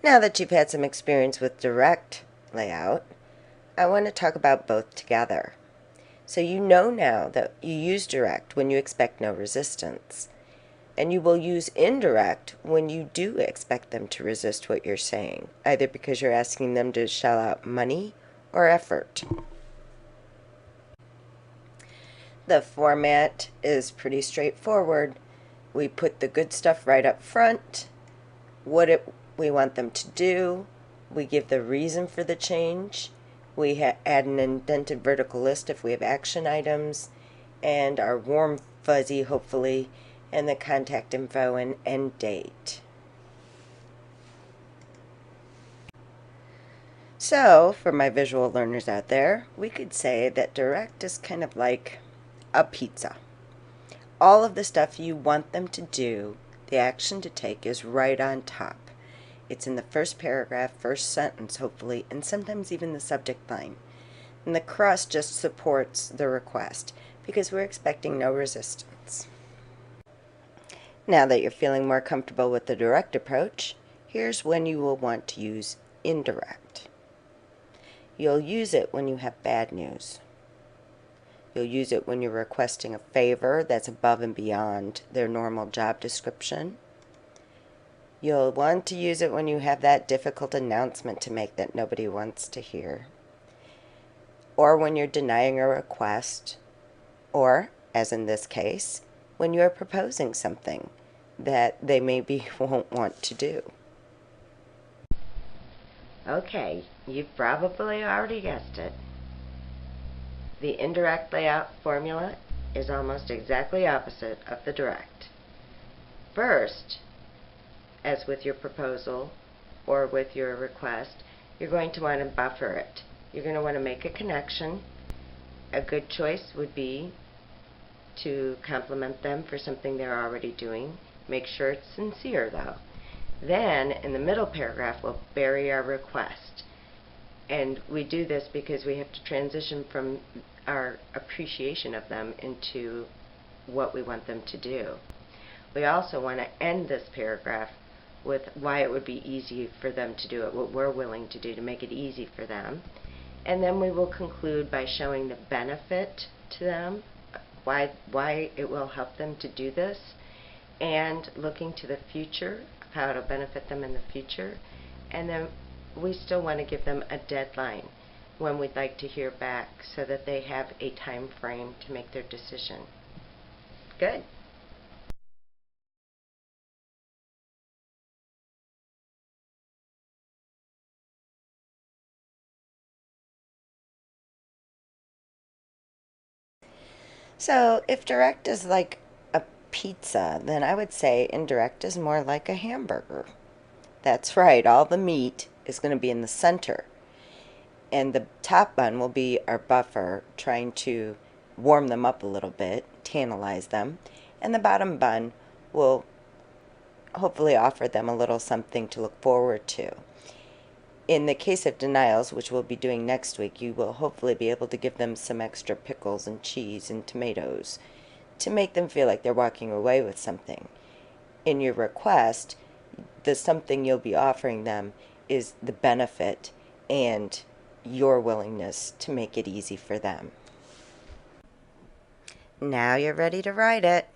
Now that you've had some experience with direct layout, I want to talk about both together. So you know now that you use direct when you expect no resistance, and you will use indirect when you do expect them to resist what you're saying, either because you're asking them to shell out money or effort. The format is pretty straightforward. We put the good stuff right up front, we want them to do, we give the reason for the change, we add an indented vertical list if we have action items, and our warm fuzzy, hopefully, and the contact info and end date. So, for my visual learners out there, we could say that direct is kind of like a pizza. All of the stuff you want them to do, the action to take, is right on top. It's in the first paragraph, first sentence, hopefully, and sometimes even the subject line. And the crust just supports the request because we're expecting no resistance. Now that you're feeling more comfortable with the direct approach, here's when you will want to use indirect. You'll use it when you have bad news. You'll use it when you're requesting a favor that's above and beyond their normal job description. You'll want to use it when you have that difficult announcement to make that nobody wants to hear. Or when you're denying a request. Or, as in this case, when you're proposing something that they maybe won't want to do. Okay, you've probably already guessed it. The indirect layout formula is almost exactly opposite of the direct. First, as with your proposal or with your request, you're going to want to buffer it. You're going to want to make a connection. A good choice would be to compliment them for something they're already doing. Make sure it's sincere, though. Then, in the middle paragraph, we'll bury our request. And we do this because we have to transition from our appreciation of them into what we want them to do. We also want to end this paragraph with why it would be easy for them to do it, what we're willing to do to make it easy for them. And then we will conclude by showing the benefit to them, why it will help them to do this, and looking to the future, how it'll benefit them in the future. And then we still want to give them a deadline when we'd like to hear back so that they have a time frame to make their decision. Good. So if direct is like a pizza, then I would say indirect is more like a hamburger. That's right, all the meat is going to be in the center. And the top bun will be our buffer, trying to warm them up a little bit, tantalize them. And the bottom bun will hopefully offer them a little something to look forward to. In the case of denials, which we'll be doing next week, you will hopefully be able to give them some extra pickles and cheese and tomatoes to make them feel like they're walking away with something. In your request, the something you'll be offering them is the benefit and your willingness to make it easy for them. Now you're ready to write it.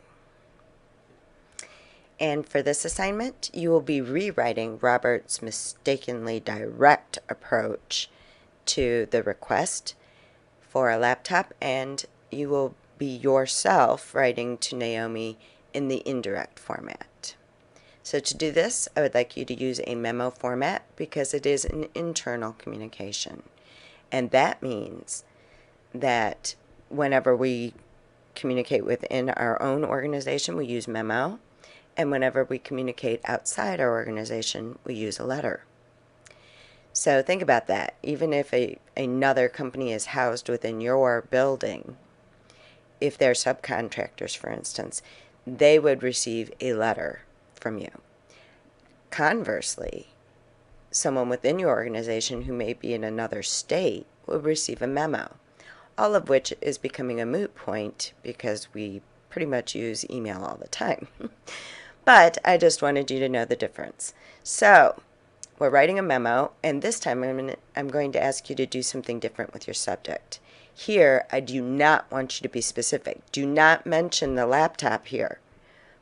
And for this assignment, you will be rewriting Robert's mistakenly direct approach to the request for a laptop, and you will be yourself writing to Naomi in the indirect format. So to do this, I would like you to use a memo format because it is an internal communication. And that means that whenever we communicate within our own organization, we use memo. And whenever we communicate outside our organization, we use a letter. So think about that. Even if another company is housed within your building, if they're subcontractors, for instance, they would receive a letter from you. Conversely, someone within your organization who may be in another state will receive a memo, all of which is becoming a moot point because we pretty much use email all the time. But I just wanted you to know the difference. So we're writing a memo, and this time I'm going to ask you to do something different with your subject. Here, I do not want you to be specific. Do not mention the laptop here,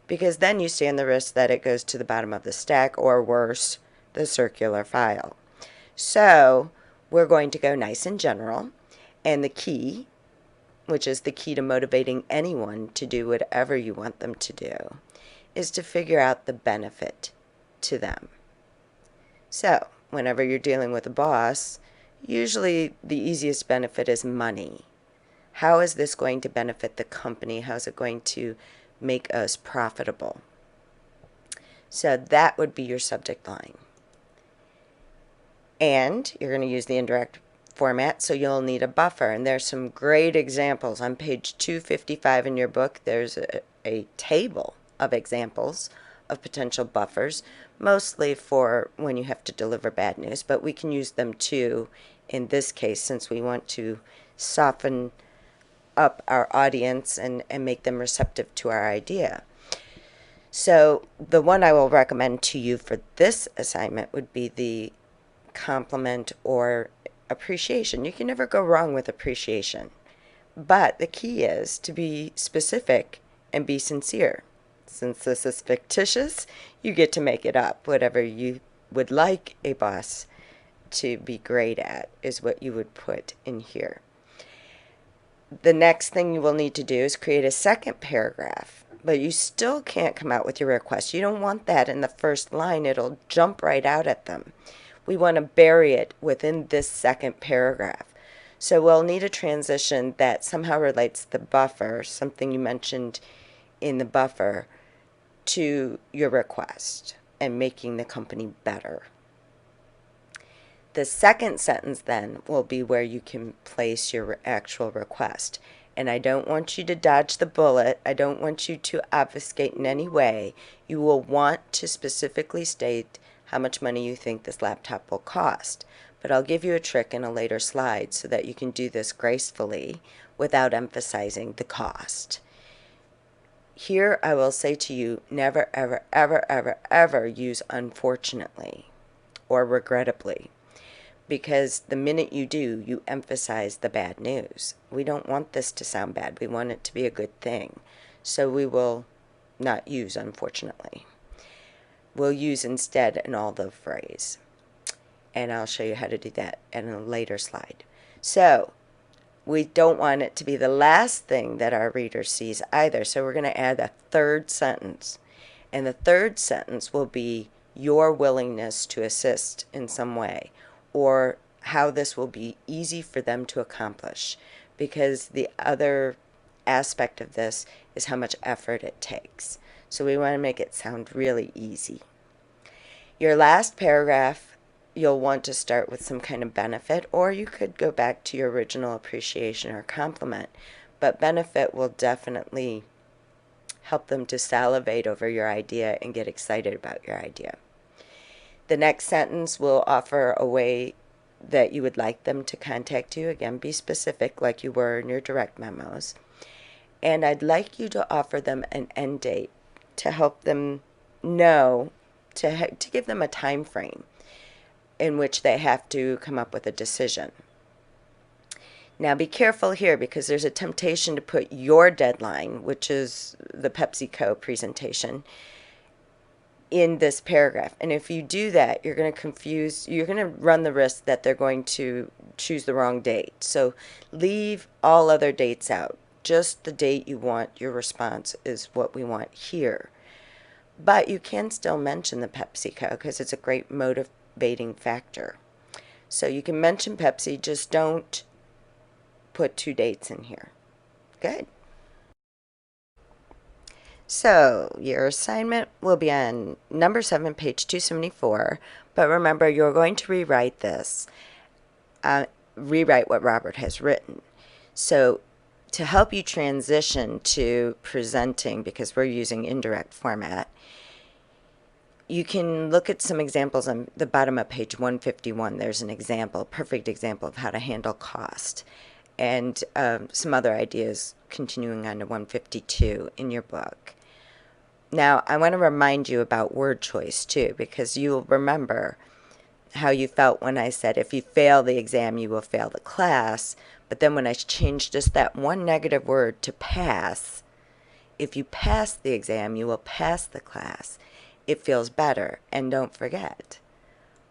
because then you stand the risk that it goes to the bottom of the stack, or worse, the circular file. So we're going to go nice and general, and the key, which is the key to motivating anyone to do whatever you want them to do, is to figure out the benefit to them. So whenever you're dealing with a boss, usually the easiest benefit is money. How is this going to benefit the company? How is it going to make us profitable? So that would be your subject line. And you're going to use the indirect format, so you'll need a buffer. And there's some great examples. On page 255 in your book, there's a table of examples of potential buffers, mostly for when you have to deliver bad news, but we can use them too in this case, since we want to soften up our audience and make them receptive to our idea. So the one I will recommend to you for this assignment would be the compliment or appreciation. You can never go wrong with appreciation, but the key is to be specific and be sincere. Since this is fictitious, you get to make it up. Whatever you would like a boss to be great at is what you would put in here. The next thing you will need to do is create a second paragraph, but you still can't come out with your request. You don't want that in the first line. It'll jump right out at them. We want to bury it within this second paragraph. So we'll need a transition that somehow relates the buffer, something you mentioned in the buffer, to your request and making the company better. The second sentence then will be where you can place your actual request. And I don't want you to dodge the bullet. I don't want you to obfuscate in any way. You will want to specifically state how much money you think this laptop will cost. But I'll give you a trick in a later slide so that you can do this gracefully without emphasizing the cost. Here I will say to you, never, ever, ever, ever, ever use unfortunately or regrettably, because the minute you do, you emphasize the bad news. We don't want this to sound bad. We want it to be a good thing. So we will not use unfortunately. We'll use instead an although phrase. And I'll show you how to do that in a later slide. So we don't want it to be the last thing that our reader sees either. So we're going to add a third sentence. And the third sentence will be your willingness to assist in some way, or how this will be easy for them to accomplish. Because the other aspect of this is how much effort it takes. So we want to make it sound really easy. Your last paragraph, you'll want to start with some kind of benefit, or you could go back to your original appreciation or compliment. But benefit will definitely help them to salivate over your idea and get excited about your idea. The next sentence will offer a way that you would like them to contact you. Again, be specific like you were in your direct memos. And I'd like you to offer them an end date to help them know, to give them a time frame in which they have to come up with a decision. Now be careful here, because there's a temptation to put your deadline, which is the PepsiCo presentation, in this paragraph. And if you do that, you're going to run the risk that they're going to choose the wrong date. So leave all other dates out. Just the date you want your response is what we want here. But you can still mention the PepsiCo because it's a great motivating factor. So you can mention Pepsi, just don't put two dates in here. Good. So your assignment will be on number 7, page 274. But remember, you're going to rewrite this. Rewrite what Robert has written. So to help you transition to presenting, because we're using indirect format, you can look at some examples on the bottom of page 151. There's an example, perfect example of how to handle cost, and some other ideas continuing on to 152 in your book. Now, I want to remind you about word choice too, because you'll remember how you felt when I said if you fail the exam, you will fail the class. But then when I changed just that one negative word to pass, if you pass the exam, you will pass the class. It feels better. And don't forget,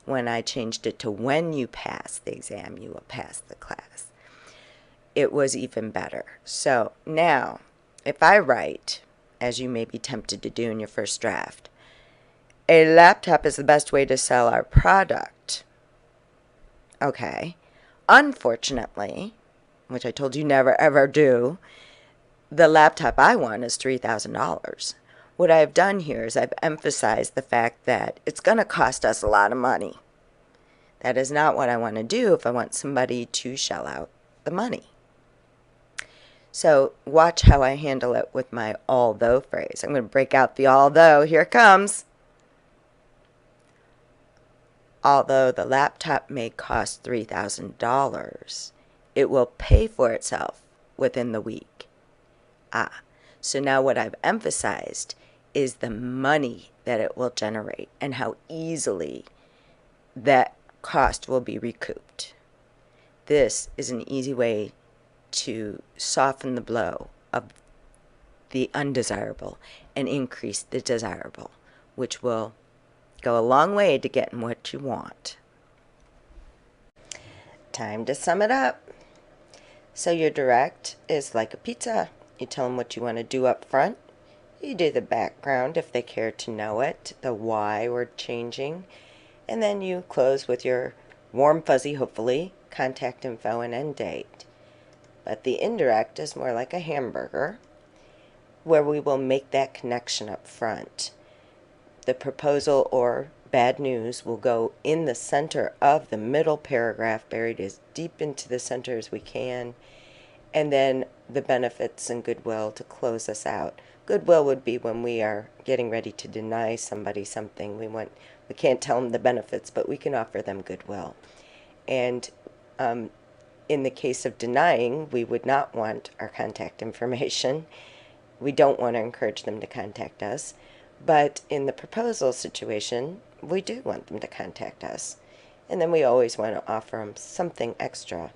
when I changed it to when you pass the exam, you will pass the class, it was even better. So now, if I write, as you may be tempted to do in your first draft, a laptop is the best way to sell our product. Okay. Unfortunately, which I told you never ever do, the laptop I want is $3,000. What I've done here is I've emphasized the fact that it's going to cost us a lot of money. That is not what I want to do if I want somebody to shell out the money. So watch how I handle it with my although phrase. I'm going to break out the although. Here it comes. Although the laptop may cost $3,000, it will pay for itself within the week. So now what I've emphasized is the money that it will generate and how easily that cost will be recouped. This is an easy way to soften the blow of the undesirable and increase the desirable, which will go a long way to getting what you want. Time to sum it up. So your direct is like a pizza. You tell them what you want to do up front. You do the background if they care to know it, the why we're changing, and then you close with your warm fuzzy, hopefully, contact info and end date. But the indirect is more like a hamburger, where we will make that connection up front. The proposal or bad news will go in the center of the middle paragraph, buried as deep into the center as we can, and then the benefits and goodwill to close us out. Goodwill would be when we are getting ready to deny somebody something. We can't tell them the benefits, but we can offer them goodwill. And in the case of denying, we would not want our contact information. We don't want to encourage them to contact us. But in the proposal situation, we do want them to contact us. And then we always want to offer them something extra